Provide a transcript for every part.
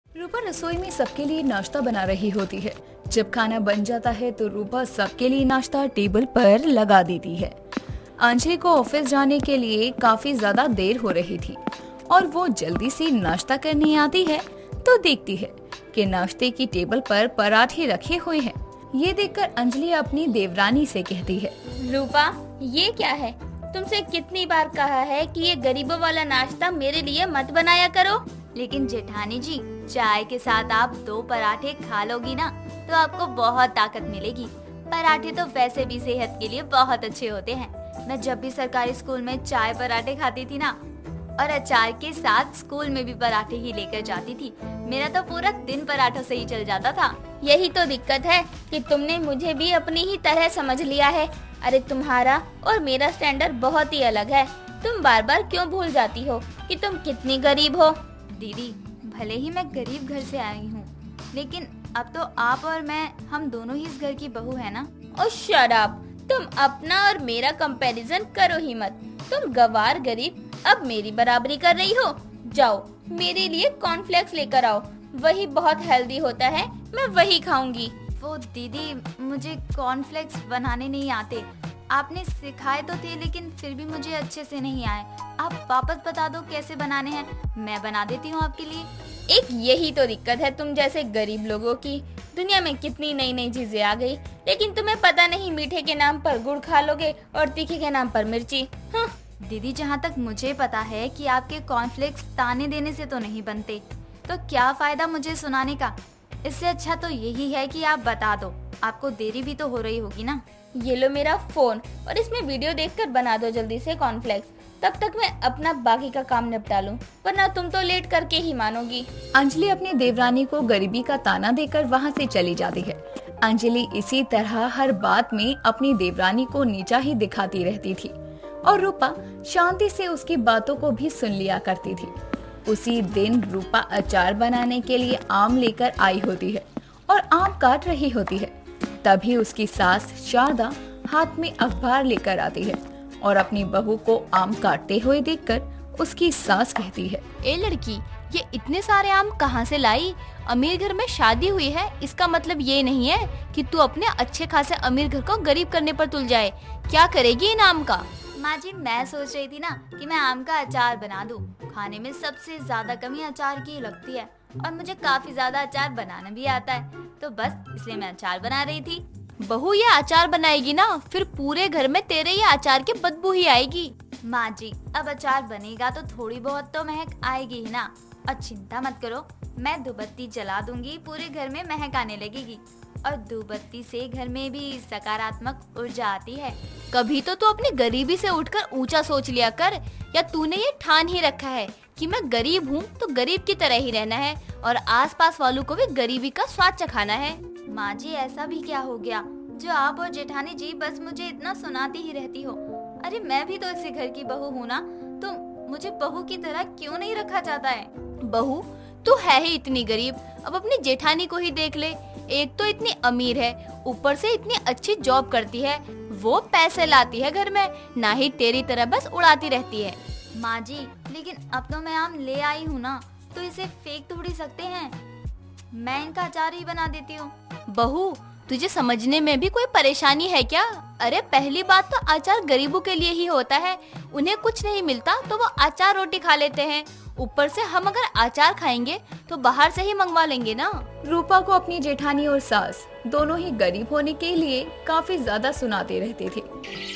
रूपा रसोई में सबके लिए नाश्ता बना रही होती है। जब खाना बन जाता है तो रूपा सबके लिए नाश्ता टेबल पर लगा देती है। अंजलि को ऑफिस जाने के लिए काफी ज्यादा देर हो रही थी और वो जल्दी से नाश्ता करने आती है तो देखती है कि नाश्ते की टेबल पर पराठे रखे हुए हैं। ये देखकर अंजलि अपनी देवरानी से कहती है, रूपा, ये क्या है? तुमसे कितनी बार कहा है कि ये गरीबों वाला नाश्ता मेरे लिए मत बनाया करो। लेकिन जेठानी जी, चाय के साथ आप 2 पराठे खा लोगी ना तो आपको बहुत ताकत मिलेगी। पराठे तो वैसे भी सेहत के लिए बहुत अच्छे होते हैं। मैं जब भी सरकारी स्कूल में चाय पराठे खाती थी ना और अचार के साथ स्कूल में भी पराठे ही लेकर जाती थी, मेरा तो पूरा दिन पराठों से ही चल जाता था। यही तो दिक्कत है कि तुमने मुझे भी अपनी ही तरह समझ लिया है। अरे तुम्हारा और मेरा स्टैंडर्ड बहुत ही अलग है। तुम बार बार क्यों भूल जाती हो कि तुम कितनी गरीब हो? दीदी, भले ही मैं गरीब घर से आई हूँ, लेकिन अब तो आप और मैं, हम दोनों ही इस घर की बहू है ना। ओ शट अप! तुम अपना और मेरा कंपैरिजन करो ही मत। तुम गवार गरीब अब मेरी बराबरी कर रही हो। जाओ मेरे लिए कॉर्नफ्लेक्स लेकर आओ, वही बहुत हेल्दी होता है, मैं वही खाऊंगी। वो दीदी, मुझे कॉर्नफ्लेक्स बनाने नहीं आते। आपने सिखाए तो थे, लेकिन फिर भी मुझे अच्छे से नहीं आए। आप वापस बता दो कैसे बनाने हैं, मैं बना देती हूँ आपके लिए। एक यही तो दिक्कत है तुम जैसे गरीब लोगों की। दुनिया में कितनी नई नई चीजें आ गई, लेकिन तुम्हें पता नहीं, मीठे के नाम पर गुड़ खा लोगे और तीखे के नाम पर मिर्ची। दीदी, जहाँ तक मुझे पता है कि आपके कॉर्नफ्लेक्स ताने देने से तो नहीं बनते, तो क्या फायदा मुझे सुनाने का। इससे अच्छा तो यही है कि आप बता दो। आपको देरी भी तो हो रही होगी ना। ये लो मेरा फोन और इसमें वीडियो देखकर बना दो जल्दी से कॉर्नफ्लेक्स। तब तक मैं अपना बाकी का काम निपटा लूं, वरना तुम तो लेट करके ही मानोगी। अंजलि अपनी देवरानी को गरीबी का ताना देकर वहाँ से चली जाती है। अंजलि इसी तरह हर बात में अपनी देवरानी को नीचा ही दिखाती रहती थी और रूपा शांति से उसकी बातों को भी सुन लिया करती थी। उसी दिन रूपा अचार बनाने के लिए आम लेकर आई होती है और आम काट रही होती है। तभी उसकी सास शारदा हाथ में अखबार लेकर आती है और अपनी बहू को आम काटते हुए देखकर उसकी सास कहती है, ए लड़की, ये इतने सारे आम कहाँ से लाई? अमीर घर में शादी हुई है, इसका मतलब ये नहीं है कि तू अपने अच्छे खासे अमीर घर को गरीब करने पर तुल जाए। क्या करेगी इन आम का? माँ जी, मैं सोच रही थी ना कि मैं आम का अचार बना दूं। खाने में सबसे ज्यादा कमी अचार की लगती है और मुझे काफी ज्यादा अचार बनाना भी आता है, तो बस इसलिए मैं अचार बना रही थी। बहू, ये अचार बनाएगी ना, फिर पूरे घर में तेरे ये अचार की बदबू ही आएगी। माँ जी, अब अचार बनेगा तो थोड़ी बहुत तो महक आएगी ही ना। और चिंता मत करो, मैं धूपबत्ती जला दूंगी, पूरे घर में महक आने लगेगी। और धूपबत्ती से घर में भी सकारात्मक ऊर्जा आती है। कभी तो तू अपनी गरीबी से उठकर ऊंचा सोच लिया कर। या तूने ये ठान ही रखा है कि मैं गरीब हूँ तो गरीब की तरह ही रहना है और आसपास वालों को भी गरीबी का स्वाद चखाना है। माँ जी, ऐसा भी क्या हो गया जो आप और जेठानी जी बस मुझे इतना सुनाती ही रहती हो। अरे मैं भी तो इसी घर की बहू हूँ ना, तो मुझे बहू की तरह क्यों नहीं रखा जाता है? बहू, तू है ही इतनी गरीब, अब अपनी जेठानी को ही देख ले। एक तो इतनी अमीर है, ऊपर से इतनी अच्छी जॉब करती है, वो पैसे लाती है घर में, ना ही तेरी तरह बस उड़ाती रहती है। माँ जी, लेकिन अब तो मैं आम ले आई हूँ ना, तो इसे फेंक थोड़ी सकते हैं। मैं इनका अचार ही बना देती हूँ। बहू, तुझे समझने में भी कोई परेशानी है क्या? अरे पहली बात तो अचार गरीबों के लिए ही होता है, उन्हें कुछ नहीं मिलता तो वो अचार रोटी खा लेते हैं। ऊपर से हम अगर अचार खाएंगे तो बाहर से ही मंगवा लेंगे ना। रूपा को अपनी जेठानी और सास दोनों ही गरीब होने के लिए काफी ज्यादा सुनाते रहते थे।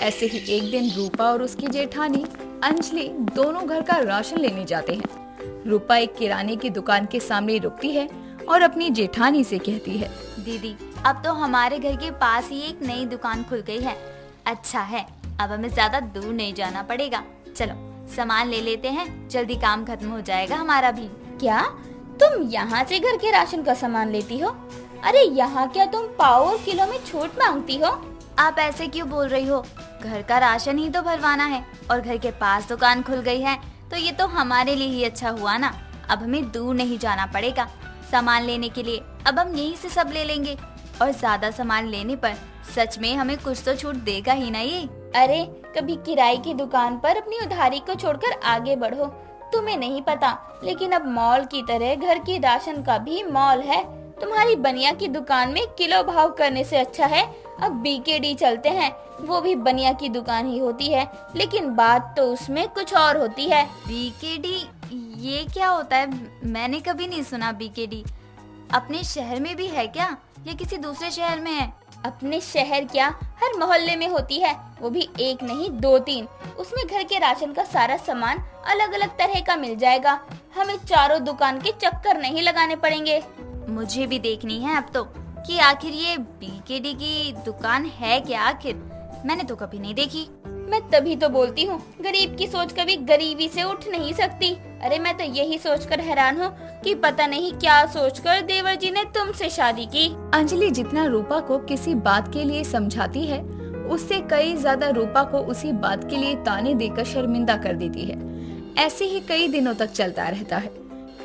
ऐसे ही एक दिन रूपा और उसकी जेठानी अंजलि दोनों घर का राशन लेने जाते हैं। रूपा एक किराने की दुकान के सामने रुकती है और अपनी जेठानी से कहती है, दीदी, अब तो हमारे घर के पास ही एक नई दुकान खुल गई है। अच्छा है, अब हमें ज्यादा दूर नहीं जाना पड़ेगा। चलो सामान ले लेते हैं, जल्दी काम खत्म हो जाएगा हमारा भी। क्या तुम यहाँ से घर के राशन का सामान लेती हो? अरे यहाँ क्या तुम पाव और किलो में छूट मांगती हो? आप ऐसे क्यों बोल रही हो? घर का राशन ही तो भरवाना है और घर के पास दुकान खुल गई है, तो ये तो हमारे लिए ही अच्छा हुआ ना। अब हमें दूर नहीं जाना पड़ेगा सामान लेने के लिए। अब हम यहीं से सब ले लेंगे और ज्यादा सामान लेने पर सच में हमें कुछ तो छूट देगा ही ना ये। अरे कभी किराए की दुकान पर अपनी उधारी को छोड़कर आगे बढ़ो, तुम्हें नहीं पता, लेकिन अब मॉल की तरह घर की राशन का भी मॉल है। तुम्हारी बनिया की दुकान में किलो भाव करने से अच्छा है अब बीकेडी चलते हैं। वो भी बनिया की दुकान ही होती है, लेकिन बात तो उसमें कुछ और होती है। बीकेडी, ये क्या होता है? मैंने कभी नहीं सुना बीकेडी। अपने शहर में भी है क्या या किसी दूसरे शहर में है? अपने शहर क्या, हर मोहल्ले में होती है, वो भी एक नहीं 2-3। उसमें घर के राशन का सारा सामान अलग अलग तरह का मिल जाएगा। हमें चारों दुकान के चक्कर नहीं लगाने पड़ेंगे। मुझे भी देखनी है अब तो कि आखिर ये बीकेडी की दुकान है क्या। आखिर मैंने तो कभी नहीं देखी। मैं तभी तो बोलती हूँ, गरीब की सोच कभी गरीबी से उठ नहीं सकती। अरे मैं तो यही सोचकर हैरान हूँ कि पता नहीं क्या सोचकर देवर जी ने तुमसे शादी की। अंजलि जितना रूपा को किसी बात के लिए समझाती है, उससे कई ज्यादा रूपा को उसी बात के लिए ताने देकर शर्मिंदा कर देती है। ऐसे ही कई दिनों तक चलता रहता है।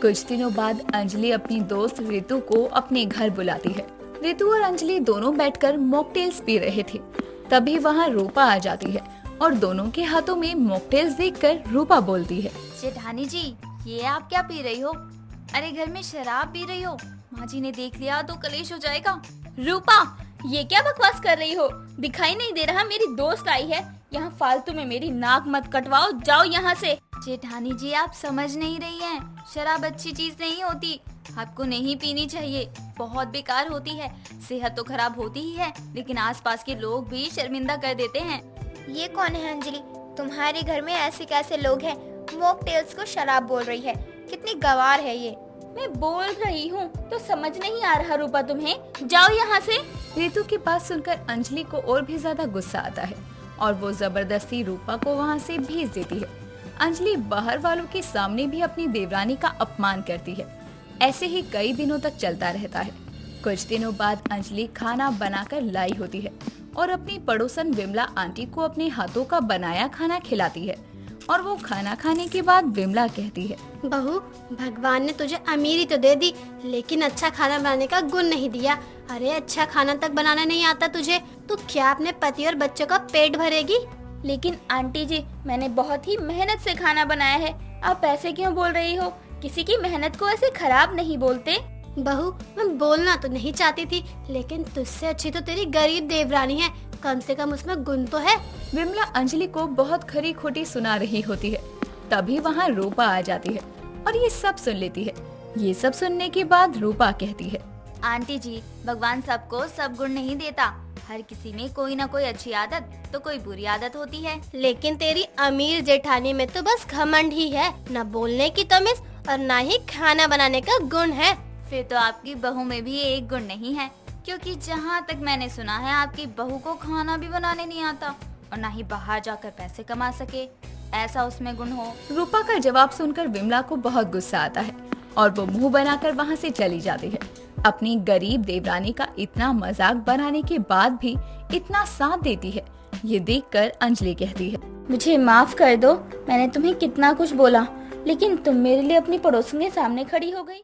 कुछ दिनों बाद अंजलि अपनी दोस्त ऋतु को अपने घर बुलाती है। ऋतु और अंजलि दोनों बैठकर मॉकटेल्स पी रहे थे। तभी वहाँ रूपा आ जाती है और दोनों के हाथों में मॉकटेल्स देखकर रूपा बोलती है, जेठानी जी, ये आप क्या पी रही हो? अरे घर में शराब पी रही हो, माँ जी ने देख लिया तो कलेश हो जाएगा। रूपा, ये क्या बकवास कर रही हो? दिखाई नहीं दे रहा मेरी दोस्त आई है? यहाँ फालतू में मेरी नाक मत कटवाओ, जाओ यहाँ से। जेठानी जी, आप समझ नहीं रही हैं। शराब अच्छी चीज नहीं होती, आपको नहीं पीनी चाहिए, बहुत बेकार होती है। सेहत तो खराब होती ही है, लेकिन आसपास के लोग भी शर्मिंदा कर देते हैं। ये कौन है अंजलि? तुम्हारे घर में ऐसे कैसे लोग हैं? मॉकटेल्स को शराब बोल रही है, कितनी गवार है ये। मैं बोल रही हूँ तो समझ नहीं आ रहा रूपा तुम्हें? जाओ यहाँ से। ऋतु की बात सुनकर अंजलि को और भी ज्यादा गुस्सा आता है और वो जबरदस्ती रूपा को वहाँ से भेज देती है। अंजलि बाहर वालों के सामने भी अपनी देवरानी का अपमान करती है। ऐसे ही कई दिनों तक चलता रहता है। कुछ दिनों बाद अंजलि खाना बनाकर लाई होती है और अपनी पड़ोसन विमला आंटी को अपने हाथों का बनाया खाना खिलाती है। और वो खाना खाने के बाद विमला कहती है, बहू, भगवान ने तुझे अमीरी तो दे दी, लेकिन अच्छा खाना बनाने का गुण नहीं दिया। अरे अच्छा खाना तक बनाना नहीं आता तुझे, तू क्या अपने पति और बच्चों का पेट भरेगी? लेकिन आंटी जी, मैंने बहुत ही मेहनत से खाना बनाया है, आप ऐसे क्यों बोल रही हो? किसी की मेहनत को ऐसे खराब नहीं बोलते। बहू, मैं बोलना तो नहीं चाहती थी, लेकिन तुझसे अच्छी तो तेरी गरीब देवरानी है, कम से कम उसमें गुण तो है। विमला अंजलि को बहुत खरी खोटी सुना रही होती है। तभी वहाँ रूपा आ जाती है और ये सब सुन लेती है। ये सब सुनने के बाद रूपा कहती है, आंटी जी, भगवान सबको सब गुण नहीं देता। हर किसी में कोई ना कोई अच्छी आदत तो कोई बुरी आदत होती है। लेकिन तेरी अमीर जेठानी में तो बस घमंड ही है, न बोलने की तमीज और न ही खाना बनाने का गुण है। फिर तो आपकी बहू में भी एक गुण नहीं है, क्योंकि जहाँ तक मैंने सुना है आपकी बहू को खाना भी बनाने नहीं आता और ना ही बाहर जाकर पैसे कमा सके, ऐसा उसमें गुण हो। रूपा का जवाब सुनकर विमला को बहुत गुस्सा आता है और वो मुंह बनाकर वहाँ से चली जाती है। अपनी गरीब देवरानी का इतना मजाक बनाने के बाद भी इतना साथ देती है, ये देखकर अंजलि कहती है, मुझे माफ कर दो, मैंने तुम्हें कितना कुछ बोला, लेकिन तुम मेरे लिए अपनी पड़ोसन के सामने खड़ी हो गई।